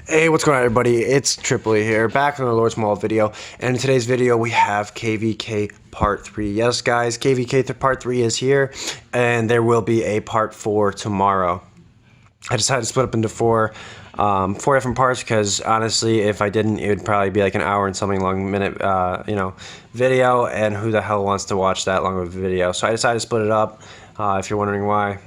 Hey, what's going on, everybody? It's Tripoli here, back from the Lord's Mall video, and in today's video we have KvK Part 3. Yes, guys, KvK Part 3 is here, and there will be a Part 4 tomorrow. I decided to split up into four different parts because honestly, if I didn't, it would probably be like an hour and something long minute, video, and who the hell wants to watch that long of a video? So I decided to split it up, if you're wondering why.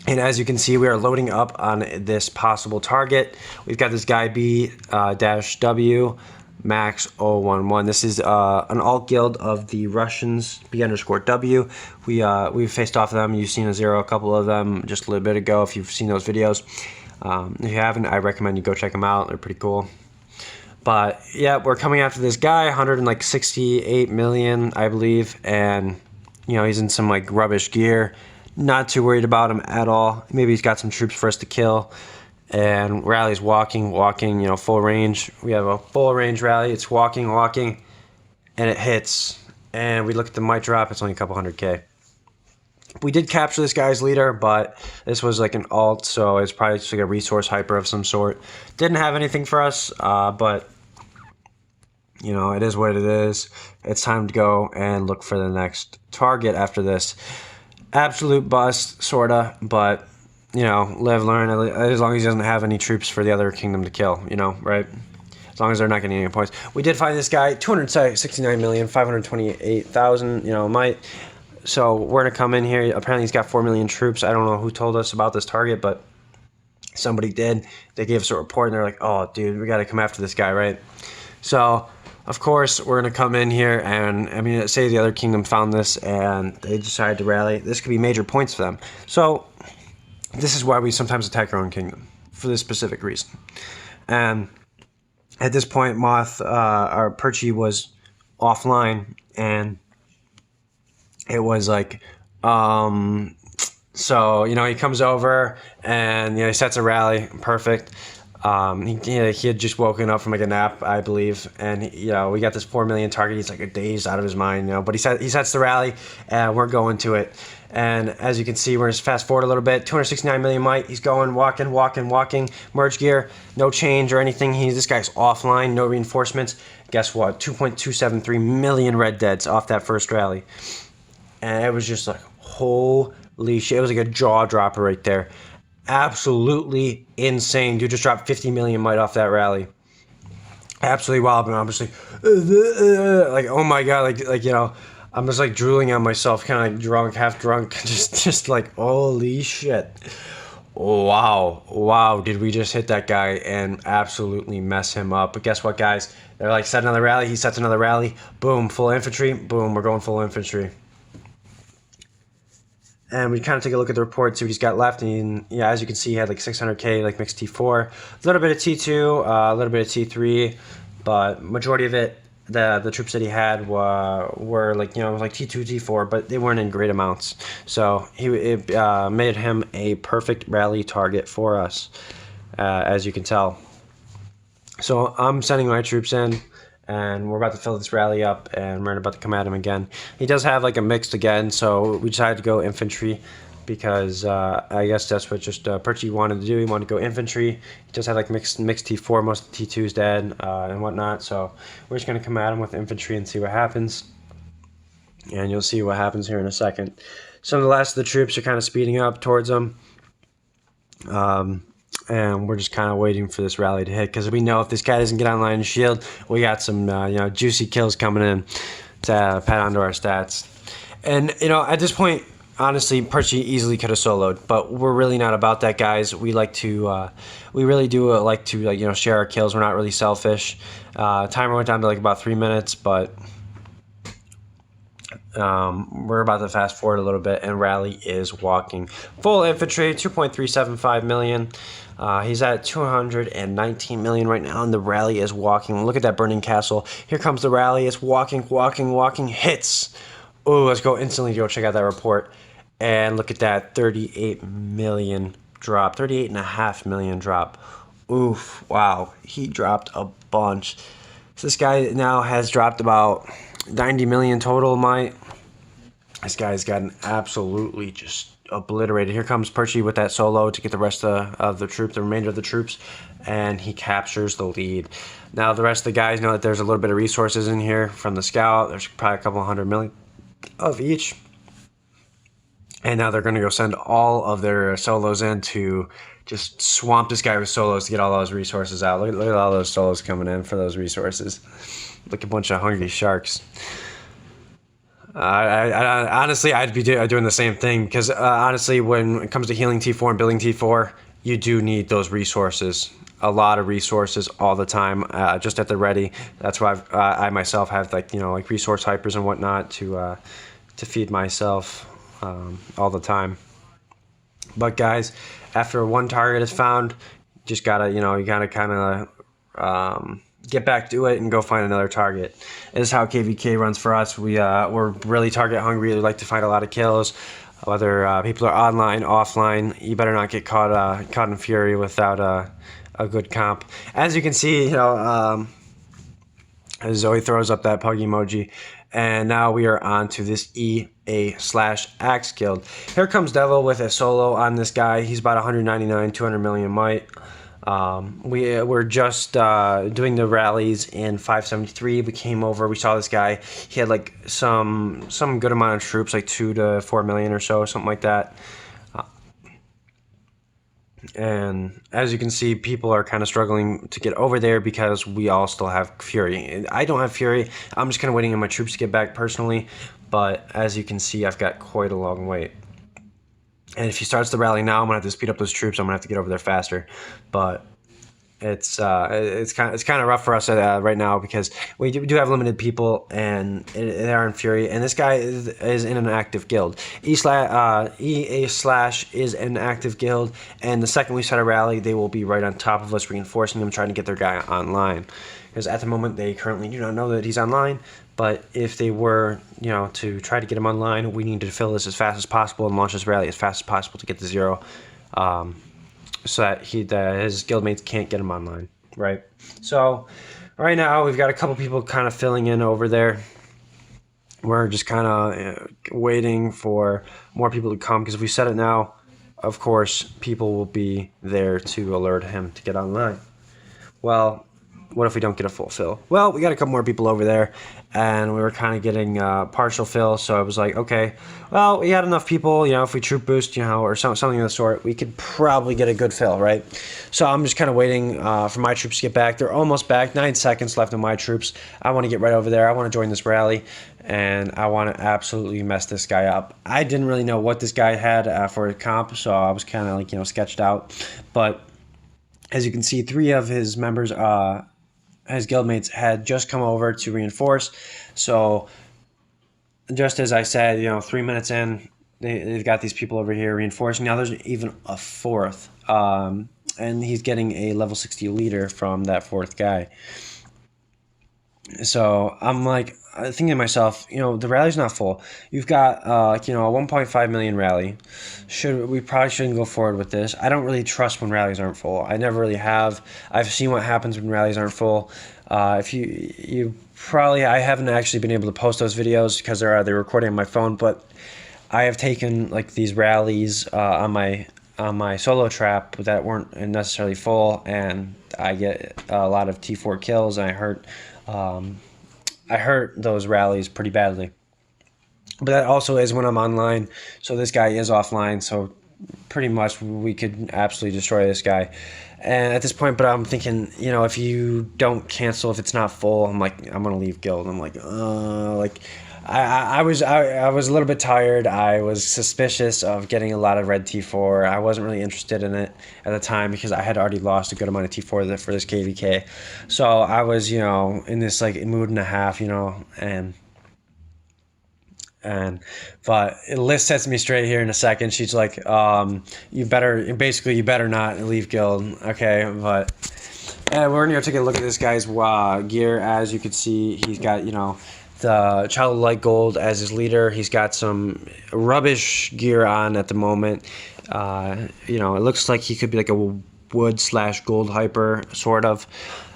And as you can see, we are loading up on this possible target. We've got this guy B-W Max 011. This is an alt guild of the Russians, B_W. We faced off them. You've seen a couple of them just a little bit ago if you've seen those videos. If you haven't, I recommend you go check them out. They're pretty cool. But yeah, we're coming after this guy, 168 million, I believe, and he's in some like rubbish gear. Not too worried about him at all. Maybe he's got some troops for us to kill. And rally's walking, full range. We have a full range rally. It's walking, and it hits. And we look at the might drop. It's only a couple 100K. We did capture this guy's leader, but this was like an alt, so it's probably just like a resource hyper of some sort. Didn't have anything for us, but it is what it is. It's time to go and look for the next target after this. Absolute bust, sorta, but live, learn. As long as he doesn't have any troops for the other kingdom to kill, right? As long as they're not getting any points. We did find this guy, 269,528,000, might. So we're gonna come in here. Apparently he's got 4 million troops. I don't know who told us about this target, but somebody did. They gave us a report, and they're like, "Oh, dude, we got to come after this guy, right?" So of course, we're going to come in here and, say the other kingdom found this and they decided to rally. This could be major points for them. So this is why we sometimes attack our own kingdom, for this specific reason. And at this point, our Perchy was offline, and it was like, so, he comes over and, he sets a rally, perfect. He had just woken up from like a nap, I believe, and we got this 4 million target. He's like dazed out of his mind, but he sets the rally, and we're going to it. And as you can see, we're just fast forward a little bit. 269 million might. He's going, walking. Merge gear, no change or anything. This guy's offline, no reinforcements. Guess what? 2.273 million red deads off that first rally, and it was just like holy shit. It was like a jaw dropper right there. Absolutely insane. Dude just dropped 50 million might off that rally. Absolutely wild. And I'm just like oh my god, I'm just like drooling on myself, kind of like drunk, half drunk, just like holy shit. Wow, did we just hit that guy and absolutely mess him up. But guess what, guys? They're like, set another rally. He sets another rally. Boom, full infantry. Boom, we're going full infantry. And we kind of take a look at the report, see what he's got left. And as you can see, he had like 600K, like mixed T4, a little bit of T2, a little bit of T3, but majority of it, the troops that he had were like like T2, T4, but they weren't in great amounts. So it made him a perfect rally target for us, as you can tell. So I'm sending my troops in, and we're about to fill this rally up, and we're about to come at him again. He does have like a mixed again, so we decided to go infantry because I guess that's what just Perchy wanted to do. He wanted to go infantry. He does have like mixed T4, most of the T2's dead and whatnot, so we're just going to come at him with infantry and see what happens. And you'll see what happens here in a second. Some of the last of the troops are kind of speeding up towards him. And we're just kind of waiting for this rally to hit, because we know if this guy doesn't get online and shield, we got some juicy kills coming in to pat onto our stats. And at this point, honestly, Perchy easily could have soloed, but we're really not about that, guys. We like to we really do like to share our kills. We're not really selfish. Timer went down to like about 3 minutes, but we're about to fast forward a little bit, and rally is walking. Full infantry, 2.375 million. He's at 219 million right now, and the rally is walking. Look at that burning castle. Here comes the rally. It's walking, hits. Oh, let's go instantly go check out that report. And look at that, 38 million drop, 38.5 million drop. Oof, wow, he dropped a bunch. So this guy now has dropped about 90 million total might. This guy's gotten absolutely just obliterated. Here comes Perchy with that solo to get the rest of the troops, the remainder of the troops, and he captures the lead. Now the rest of the guys know that there's a little bit of resources in here from the scout. There's probably a couple 100 million of each. And now they're going to go send all of their solos in to just swamp this guy with solos to get all those resources out. Look at all those solos coming in for those resources. Look, a bunch of hungry sharks. Honestly, I'd be doing the same thing because honestly, when it comes to healing T4 and building T4, you do need those resources. A lot of resources all the time, just at the ready. That's why I myself have like resource hypers and whatnot to feed myself all the time. But guys, after one target is found, just gotta you gotta kind of get back to it and go find another target. This is how KvK runs for us. We're really target hungry. We like to find a lot of kills. Whether people are online, offline, you better not get caught in fury without a good comp. As you can see, Zoe throws up that pug emoji, and now we are on to this EA/Axe guild. Here comes Devil with a solo on this guy. He's about 199, 200 million might. We're just doing the rallies in 573. We came over, we saw this guy. He had like some good amount of troops, like 2 to 4 million or so, something like that. And as you can see, people are kind of struggling to get over there because we all still have Fury. I don't have Fury. I'm just kind of waiting on my troops to get back personally. But as you can see, I've got quite a long wait. And if he starts the rally now, I'm gonna have to speed up those troops. I'm gonna have to get over there faster. But it's kind of rough for us right now because we do have limited people and they are in Fury. And this guy is in an active guild. EA/ is an active guild, and the second we set a rally, they will be right on top of us, reinforcing them, trying to get their guy online. Because at the moment, they currently do not know that he's online. But if they were, to try to get him online, we need to fill this as fast as possible and launch this rally as fast as possible to get to 0. So that his guildmates can't get him online, right? So right now we've got a couple people kind of filling in over there. We're just kind of waiting for more people to come because if we set it now, of course, people will be there to alert him to get online. Well, what if we don't get a full fill? Well, we got a couple more people over there, and we were kind of getting partial fill, so I was like, okay, well, we had enough people, if we troop boost, or something of the sort, we could probably get a good fill, right? So I'm just kind of waiting for my troops to get back. They're almost back, 9 seconds left on my troops. I want to get right over there. I want to join this rally, and I want to absolutely mess this guy up. I didn't really know what this guy had for a comp, so I was kind of like, sketched out, but as you can see, 3 of his members, his guildmates had just come over to reinforce. So just as I said, 3 minutes in, they've got these people over here reinforcing. Now there's even a 4th, and he's getting a level 60 leader from that 4th guy. So I'm like thinking to myself, the rally's not full. You've got a 1.5 million rally. We probably shouldn't go forward with this. I don't really trust when rallies aren't full. I never really have. I've seen what happens when rallies aren't full. If you probably, I haven't actually been able to post those videos because they're recording on my phone, but I have taken like these rallies on my solo trap that weren't necessarily full, and I get a lot of T4 kills, and I hurt those rallies pretty badly. But that also is when I'm online, so this guy is offline, so pretty much we could absolutely destroy this guy. And at this point, but I'm thinking, if you don't cancel, if it's not full, I'm gonna leave guild. I'm like, I was a little bit tired. I was suspicious of getting a lot of red T4. I wasn't really interested in it at the time because I had already lost a good amount of T4 for this KvK. So I was, in this like mood and a half, but Liz sets me straight here in a second. She's like, you better not leave guild. Okay, but we're gonna take a look at this guy's gear. As you can see, he's got, the childlike gold as his leader. He's got some rubbish gear on at the moment. It looks like he could be like a wood/gold hyper, sort of.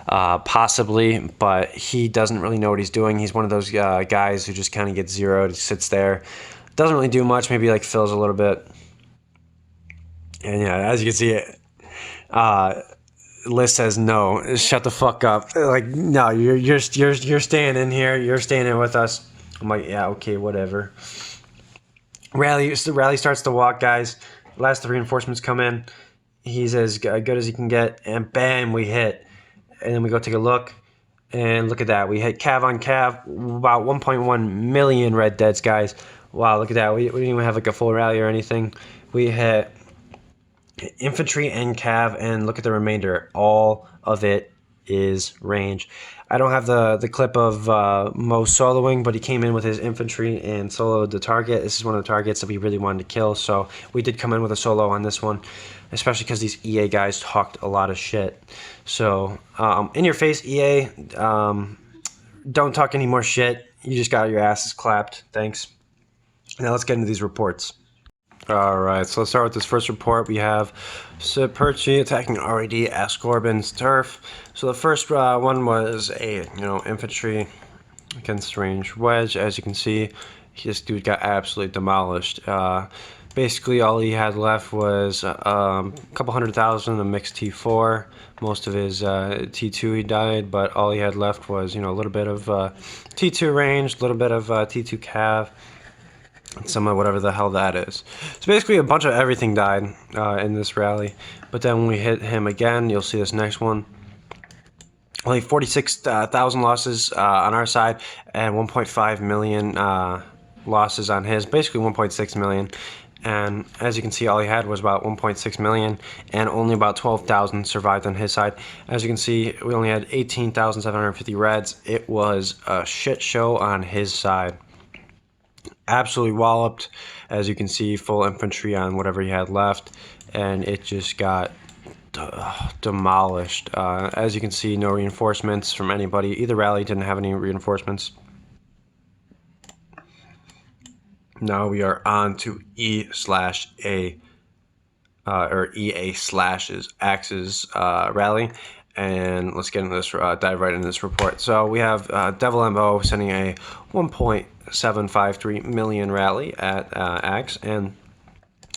Possibly, but he doesn't really know what he's doing. He's one of those guys who just kind of gets zeroed. He sits there, doesn't really do much, maybe like fills a little bit. And yeah, as you can see, Liz says no. Shut the fuck up. Like, no, you're staying in here. You're staying in with us. I'm like, yeah, okay, whatever. Rally starts to walk, guys. Last reinforcements come in. He's as good as he can get, and bam, we hit. And then we go take a look, and look at that. We hit cav on cav, about 1.1 million red deads, guys. Wow, look at that. We didn't even have like a full rally or anything. We hit infantry and cav, and look at the remainder. All of it is range. I don't have the clip of Mo soloing, but he came in with his infantry and soloed the target. This is one of the targets that we really wanted to kill, so we did come in with a solo on this one, especially because these EA guys talked a lot of shit. So, in your face, EA, don't talk any more shit. You just got your asses clapped. Thanks. Now let's get into these reports. Alright, so let's start with this first report. We have Tripoli attacking RAD Ascorbin's turf. So the first one was a infantry against range wedge. As you can see, this dude got absolutely demolished. Basically, all he had left was a couple 100,000 of mixed T4. Most of his T2 he died, but all he had left was a little bit of T2 range, a little bit of T2 cav. Some of whatever the hell that is. So basically a bunch of everything died in this rally. But then when we hit him again, you'll see this next one. Only 46,000 losses on our side and 1.5 million losses on his. Basically 1.6 million. And as you can see, all he had was about 1.6 million and only about 12,000 survived on his side. As you can see, we only had 18,750 reds. It was a shit show on his side. Absolutely walloped. As you can see, full infantry on whatever he had left, and it just got demolished. As you can see, no reinforcements from anybody. Either rally didn't have any reinforcements. Now we are on to E/A or EA/'s Axis rally. And let's get into this, dive right into this report. So we have Devil MO sending a 1.753 million rally at Axe, and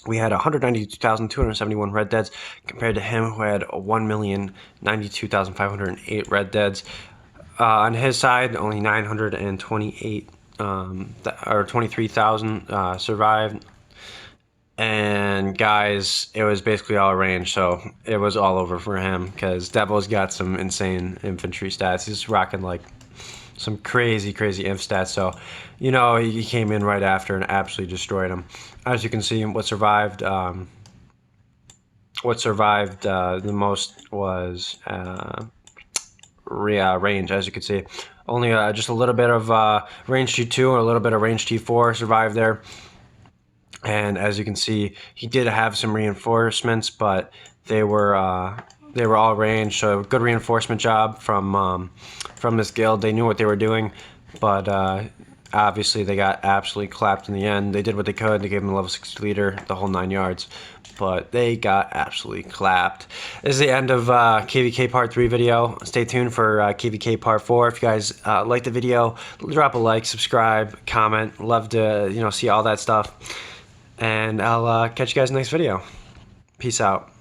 we had 192,271 red deads compared to him, who had 1,092,508 red deads. On his side, only 928 or 23,000 survived. And guys, it was basically all range, so it was all over for him because Devil's got some insane infantry stats. He's rocking like some crazy inf stats, so he came in right after and absolutely destroyed him. As you can see, what survived the most was range. As you can see, only just a little bit of range T2 or a little bit of range T4 survived there. And as you can see, he did have some reinforcements, but they were all range. So good reinforcement job from this guild. They knew what they were doing, but obviously they got absolutely clapped in the end. They did what they could. They gave him a level 60 leader, the whole 9 yards, but they got absolutely clapped. This is the end of KvK Part 3 video. Stay tuned for KvK Part 4. If you guys like the video, drop a like, subscribe, comment. Love to see all that stuff. And I'll catch you guys in the next video. Peace out.